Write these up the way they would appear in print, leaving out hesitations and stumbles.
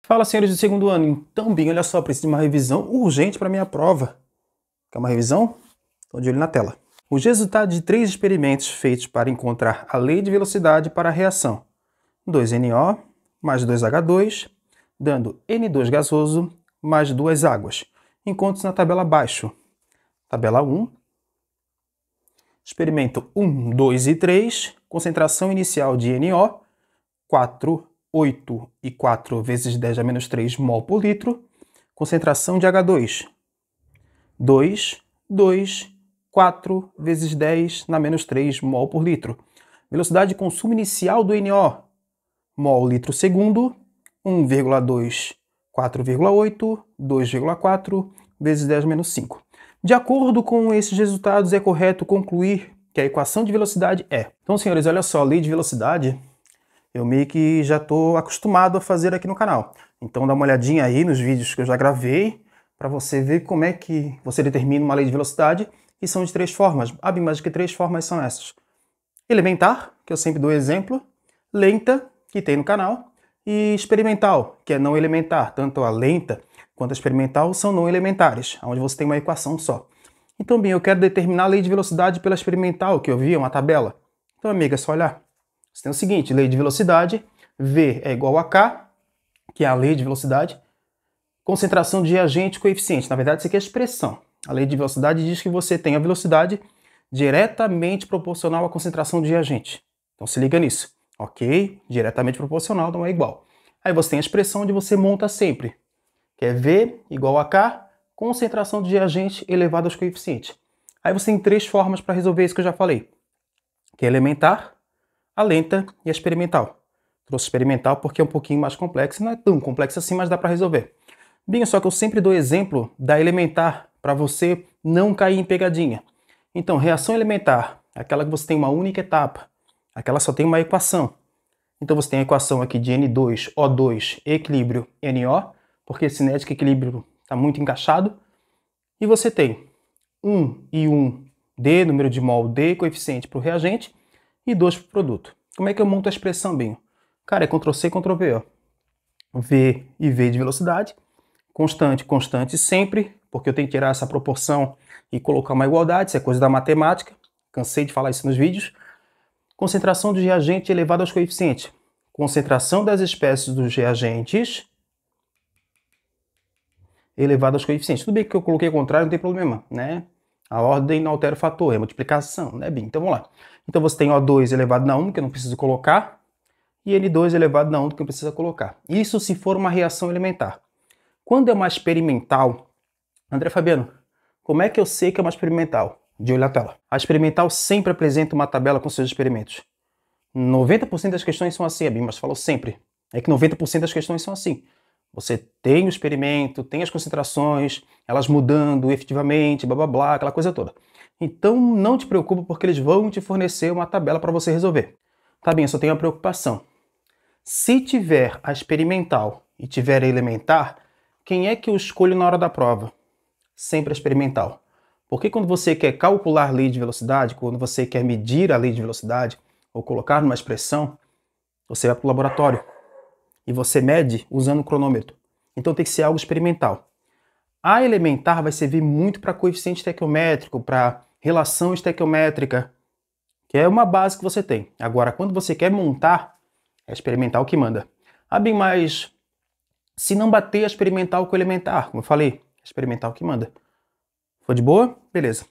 Fala, senhores do segundo ano. Então, bem, olha só, preciso de uma revisão urgente para minha prova. Quer uma revisão? Estou de olho na tela. Os resultados de 3 experimentos feitos para encontrar a lei de velocidade para a reação 2NO mais 2H2, dando N2 gasoso mais 2 águas. Encontre-se na tabela abaixo. Tabela 1. Experimento 1, 2 e 3. Concentração inicial de NO, 8 e 4 vezes 10 a menos 3 mol por litro. Concentração de H2, 2, 4 vezes 10 na menos 3 mol por litro. Velocidade de consumo inicial do NO, mol litro segundo, 1,2, 4,8, 2,4 vezes 10 menos 5. De acordo com esses resultados, é correto concluir que a equação de velocidade é... Então, senhores, olha só, a lei de velocidade eu meio que já estou acostumado a fazer aqui no canal. Então dá uma olhadinha aí nos vídeos que eu já gravei para você ver como é que você determina uma lei de velocidade, e são de 3 formas. Ah, bem, mas que 3 formas são essas? Elementar, que eu sempre dou exemplo, lenta, que tem no canal, e experimental, que é não elementar. Tanto a lenta quanto a experimental são não elementares, onde você tem uma equação só. Então, bem, eu quero determinar a lei de velocidade pela experimental, que eu vi, uma tabela. Então, amiga, é só olhar. Você tem o seguinte, lei de velocidade, V é igual a K, que é a lei de velocidade, concentração de agente coeficiente. Na verdade, isso aqui é a expressão. A lei de velocidade diz que você tem a velocidade diretamente proporcional à concentração de agente. Então se liga nisso, ok? Diretamente proporcional não é igual. Aí você tem a expressão onde você monta sempre, que é V igual a K, concentração de agente elevado aos coeficientes. Aí você tem 3 formas para resolver isso que eu já falei, que é elementar, a lenta e a experimental. Trouxe experimental porque é um pouquinho mais complexo, não é tão complexo assim, mas dá para resolver. Bem, só que eu sempre dou exemplo da elementar, para você não cair em pegadinha. Então, reação elementar, aquela que você tem uma única etapa, aquela só tem uma equação. Então você tem a equação aqui de N2O2 equilíbrio NO, porque cinética e equilíbrio está muito encaixado. E você tem 1 e 1 D, número de mol D, coeficiente para o reagente, e 2 para o produto. Como é que eu monto a expressão, bem? Cara, é Ctrl+C, Ctrl+V, ó. V e V de velocidade, constante, constante sempre, porque eu tenho que tirar essa proporção e colocar uma igualdade, isso é coisa da matemática, cansei de falar isso nos vídeos. Concentração de reagente elevado aos coeficientes. Concentração das espécies dos reagentes elevado aos coeficientes. Tudo bem que eu coloquei o contrário, não tem problema, né? A ordem não altera o fator, é multiplicação, né, bem? Então vamos lá. Então você tem O2 elevado a 1, que eu não preciso colocar, e N2 elevado a 1, que eu preciso colocar. Isso se for uma reação elementar. Quando é uma experimental, André Fabiano, como é que eu sei que é uma experimental? De olho na tela. A experimental sempre apresenta uma tabela com seus experimentos. 90% das questões são assim, mas falou sempre. É que 90% das questões são assim. Você tem o experimento, tem as concentrações, elas mudando efetivamente, blá blá blá, aquela coisa toda. Então não te preocupa porque eles vão te fornecer uma tabela para você resolver. Tá bem, eu só tenho uma preocupação. Se tiver a experimental e tiver a elementar, quem é que eu escolho na hora da prova? Sempre a experimental. Porque quando você quer calcular a lei de velocidade, quando você quer medir a lei de velocidade, ou colocar numa expressão, você vai para o laboratório. E você mede usando o cronômetro. Então tem que ser algo experimental. A elementar vai servir muito para coeficiente estequiométrico, para relação estequiométrica, que é uma base que você tem. Agora, quando você quer montar, é experimental que manda. Ah, bem, mas se não bater a experimental com o elementar, como eu falei, é experimental que manda. Foi de boa? Beleza.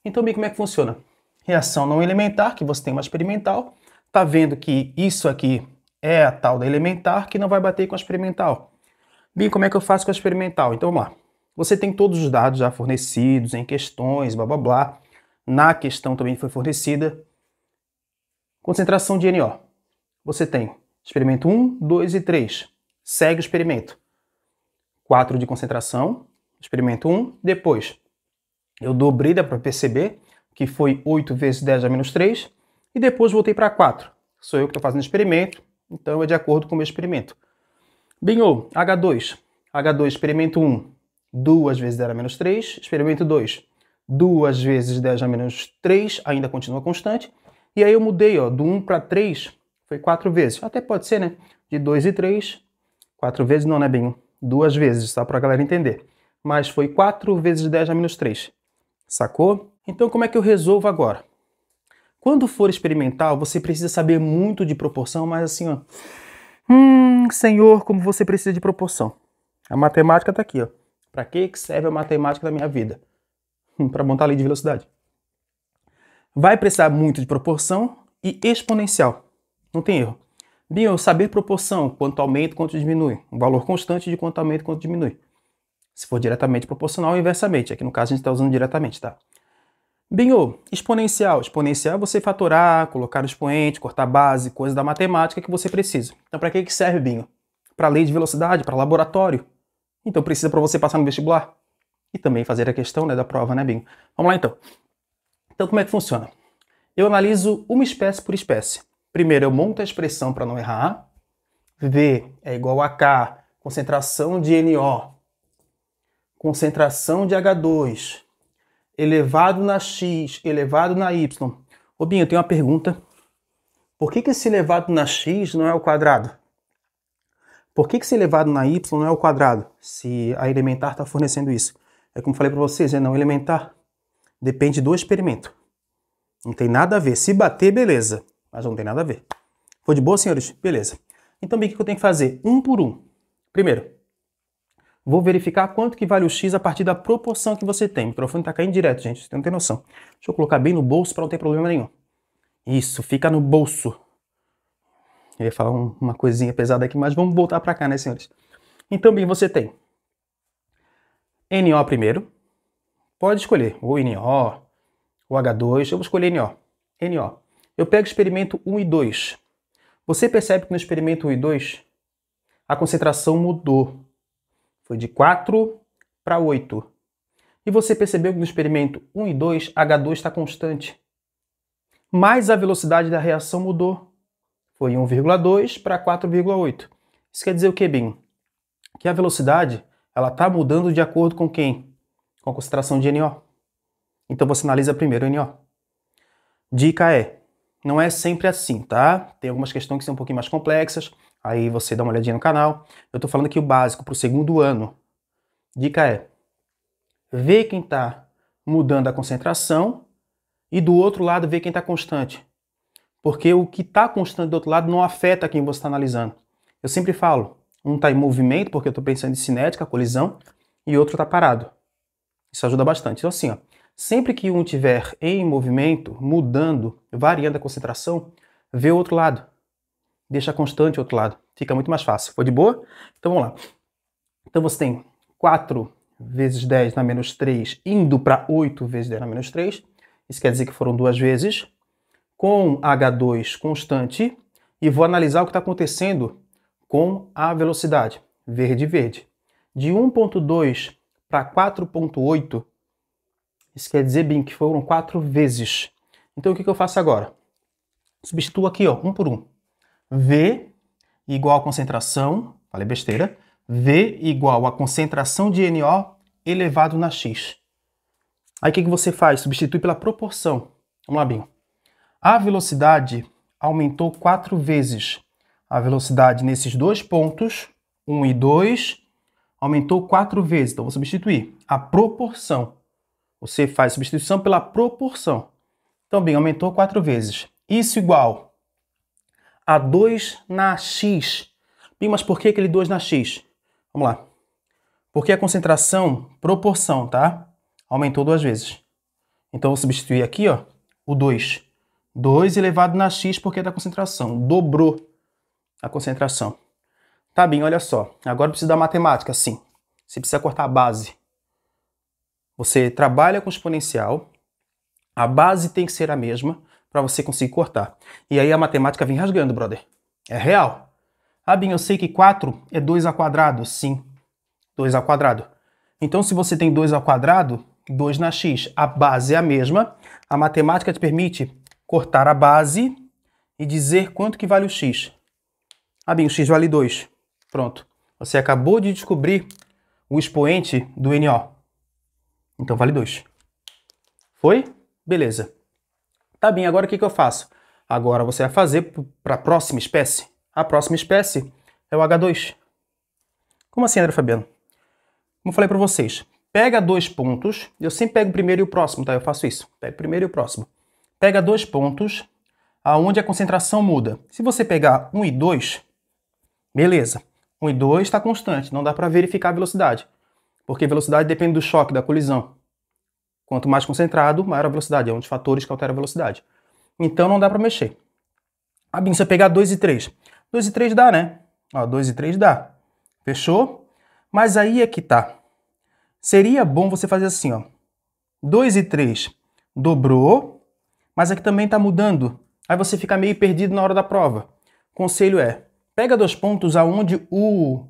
Então, bem, como é que funciona? Reação não elementar, que você tem uma experimental, tá vendo que isso aqui é a tal da elementar, que não vai bater com a experimental. Bem, como é que eu faço com a experimental? Então, vamos lá. Você tem todos os dados já fornecidos em questões, blá blá blá. Na questão também foi fornecida. Concentração de NO. Você tem experimento 1, 2 e 3. Segue o experimento. 4 de concentração, experimento 1. Depois, eu dobrei, dá para perceber, que foi 8 vezes 10 a menos 3. E depois voltei para 4. Sou eu que estou fazendo o experimento, então é de acordo com o meu experimento. Bem, ou H2. H2, experimento 1, 2 vezes 10 a menos 3. Experimento 2, 2 vezes 10 a menos 3, ainda continua constante. E aí eu mudei, ó, do 1 para 3, foi 4 vezes. Até pode ser, né? De 2 e 3, 4 vezes não, né, Binho? 2 vezes, só para a galera entender. Mas foi 4 vezes 10 a menos 3. Sacou? Então, como é que eu resolvo agora? Quando for experimental, você precisa saber muito de proporção, mas assim, ó. Senhor, como você precisa de proporção. A matemática tá aqui, ó. Para que serve a matemática da minha vida? Para montar a lei de velocidade. Vai precisar muito de proporção e exponencial. Não tem erro. Binho, saber proporção, quanto aumenta, quanto diminui. Um valor constante de quanto aumenta, quanto diminui. Se for diretamente proporcional ou inversamente. Aqui no caso a gente está usando diretamente, tá? Binho, exponencial. Exponencial é você fatorar, colocar no expoente, cortar base, coisa da matemática que você precisa. Então para que serve, Binho? Para lei de velocidade, para laboratório. Então precisa para você passar no vestibular. E também fazer a questão, né, da prova, né, Binho? Vamos lá então. Então como é que funciona? Eu analiso uma espécie por espécie. Primeiro eu monto a expressão para não errar. V é igual a K, concentração de NO, concentração de H2, elevado na X, elevado na Y. Ô Binho, eu tenho uma pergunta. Por que esse elevado na X não é o quadrado? Por que esse elevado na Y não é o quadrado? Se a elementar está fornecendo isso. É como eu falei para vocês, é não elementar. Depende do experimento. Não tem nada a ver. Se bater, beleza. Mas não tem nada a ver. Foi de boa, senhores? Beleza. Então, bem, o que eu tenho que fazer? Um por um. Primeiro, vou verificar quanto que vale o X a partir da proporção que você tem. O microfone está caindo direto, gente. Você não tem noção. Deixa eu colocar bem no bolso para não ter problema nenhum. Isso, fica no bolso. Eu ia falar uma coisinha pesada aqui, mas vamos voltar para cá, né, senhores? Então, bem, você tem NO primeiro. Pode escolher o NO, o H2. Eu vou escolher NO. NO. Eu pego o experimento 1 e 2. Você percebe que no experimento 1 e 2, a concentração mudou. Foi de 4 para 8. E você percebeu que no experimento 1 e 2, H2 está constante. Mas a velocidade da reação mudou. Foi 1,2 para 4,8. Isso quer dizer o que, Binho? Que a velocidade ela está mudando de acordo com quem? Com a concentração de NO. Então você analisa primeiro o NO. Dica é, não é sempre assim, tá? Tem algumas questões que são um pouquinho mais complexas. Aí você dá uma olhadinha no canal. Eu estou falando aqui o básico para o segundo ano. Dica é, vê quem está mudando a concentração e do outro lado vê quem está constante. Porque o que está constante do outro lado não afeta quem você está analisando. Eu sempre falo, um está em movimento, porque eu estou pensando em cinética, colisão, e outro está parado. Isso ajuda bastante. Então assim, ó, sempre que um estiver em movimento, mudando, variando a concentração, vê o outro lado. Deixa constante o outro lado. Fica muito mais fácil. Foi de boa? Então vamos lá. Então você tem 4 vezes 10 na menos 3 indo para 8 vezes 10 na menos 3. Isso quer dizer que foram 2 vezes. Com H2 constante. E vou analisar o que está acontecendo com a velocidade. Verde, verde. De 1,2 para 4,8. Isso quer dizer, bem, que foram 4 vezes. Então o que eu faço agora? Substituo aqui, ó, um por um. V igual a concentração, falei besteira, V igual a concentração de NO elevado na X. Aí o que você faz? Substitui pela proporção. Vamos lá, Binho. A velocidade aumentou 4 vezes. A velocidade nesses dois pontos, 1 e 2, aumentou 4 vezes. Então vou substituir a proporção. Você faz substituição pela proporção. Então, bem, aumentou 4 vezes. Isso igual a 2 na X. Bem, mas por que aquele 2 na X? Vamos lá. Porque a concentração, proporção, tá? Aumentou 2 vezes. Então, vou substituir aqui, ó, o 2. 2 elevado na X porque é da concentração. Dobrou a concentração. Tá bem, olha só. Agora precisa da matemática, sim. Você precisa cortar a base. Você trabalha com exponencial. A base tem que ser a mesma para você conseguir cortar. E aí a matemática vem rasgando, brother. É real. Ah, bem, eu sei que 4 é 2 ao quadrado. Sim, 2 ao quadrado. Então, se você tem 2 ao quadrado, 2 na X, a base é a mesma. A matemática te permite cortar a base e dizer quanto que vale o X. Ah, bem, o X vale 2. Pronto. Você acabou de descobrir o expoente do NO. Então, vale 2. Foi? Beleza. Tá bem, agora o que eu faço? Agora você vai fazer para a próxima espécie. A próxima espécie é o H2. Como assim, André Fabiano? Como eu falei para vocês, pega 2 pontos, eu sempre pego o primeiro e o próximo, tá? Eu faço isso, pego o primeiro e o próximo. Pega 2 pontos, aonde a concentração muda. Se você pegar 1 e 2, beleza. 1 e 2 está constante, não dá para verificar a velocidade, porque a velocidade depende do choque, da colisão. Quanto mais concentrado, maior a velocidade, é um dos fatores que altera a velocidade. Então não dá para mexer. Bim, se eu pegar 2 e 3, 2 e 3 dá, né? Ó, 2 e 3 dá. Fechou? Mas aí é que tá. Seria bom você fazer assim, ó. 2 e 3 dobrou, mas aqui também tá mudando. Aí você fica meio perdido na hora da prova. O conselho é, pega 2 pontos aonde o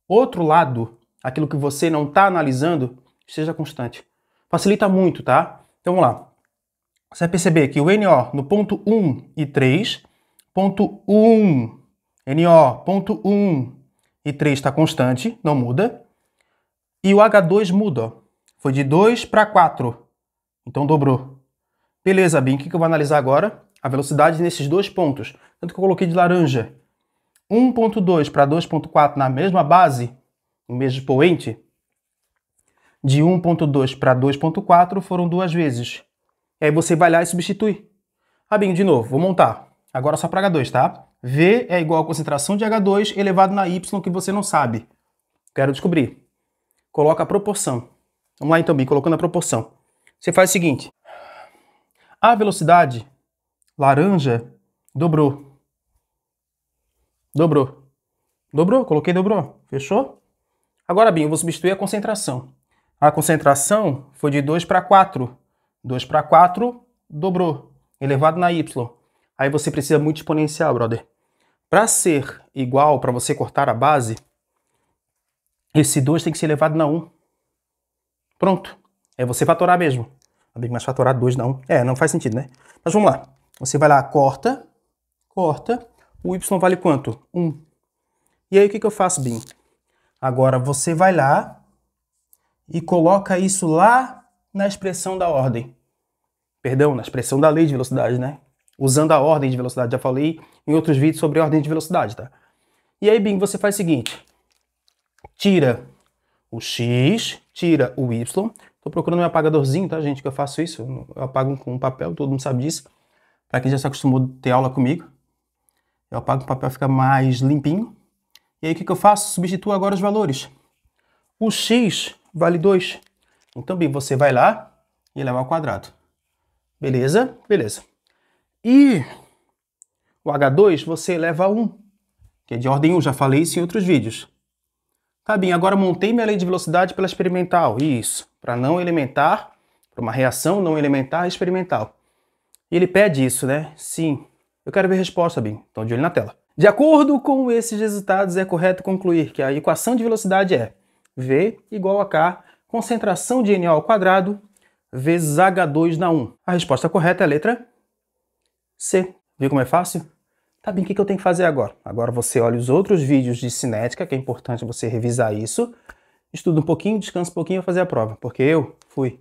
outro lado, aquilo que você não está analisando, esteja constante. Facilita muito, tá? Então vamos lá. Você vai perceber que o NO no ponto 1 e 3, ponto 1, NO, ponto 1 e 3 está constante, não muda. E o H2 muda, ó. Foi de 2 para 4, então dobrou. Beleza, Bim, o que eu vou analisar agora? A velocidade nesses 2 pontos. Tanto que eu coloquei de laranja. 1.2 para 2.4 na mesma base, no mesmo expoente, de 1.2 para 2.4 foram 2 vezes. E aí você vai lá e substitui. Bim, de novo, vou montar. Agora só para H2, tá? V é igual a concentração de H2 elevado na Y que você não sabe. Quero descobrir. Coloca a proporção. Vamos lá então, Bim, colocando a proporção. Você faz o seguinte. A velocidade laranja dobrou. Dobrou. Dobrou, coloquei dobrou. Fechou? Agora, Bim, eu vou substituir a concentração. A concentração foi de 2 para 4. 2 para 4, dobrou. Elevado na Y. Aí você precisa muito exponencial, brother. Para ser igual, para você cortar a base, esse 2 tem que ser elevado na 1. Pronto. É você fatorar mesmo. Mas fatorar 2 na 1. Não faz sentido, né? Mas vamos lá. Você vai lá, corta. Corta. O Y vale quanto? 1. E aí o que eu faço, Bim? Agora você vai lá e coloca isso lá na expressão da ordem. Perdão, na expressão da lei de velocidade, né? Usando a ordem de velocidade. Já falei em outros vídeos sobre ordem de velocidade, tá? E aí, Bim, você faz o seguinte. Tira o X, tira o Y. Tô procurando um apagadorzinho, tá, gente? Que eu faço isso. Eu apago com papel, todo mundo sabe disso. Pra quem já se acostumou a ter aula comigo. Eu apago com papel, fica mais limpinho. E aí, o que eu faço? Substituo agora os valores. O X vale 2. Então, Bim, você vai lá e eleva ao quadrado. Beleza? Beleza. E o H2 você eleva a 1, que é de ordem 1, já falei isso em outros vídeos. Tá, Bim, agora montei minha lei de velocidade pela experimental. Isso, para não elementar, para uma reação não elementar experimental. E ele pede isso, né? Sim. Eu quero ver a resposta, Bim. Então, de olho na tela. De acordo com esses resultados, é correto concluir que a equação de velocidade é V igual a K, concentração de NO ao quadrado, vezes H2 na 1. A resposta correta é a letra C. Viu como é fácil? Tá bem, o que eu tenho que fazer agora? Agora você olha os outros vídeos de cinética, que é importante você revisar isso. Estuda um pouquinho, descansa um pouquinho e vai fazer a prova, porque eu fui.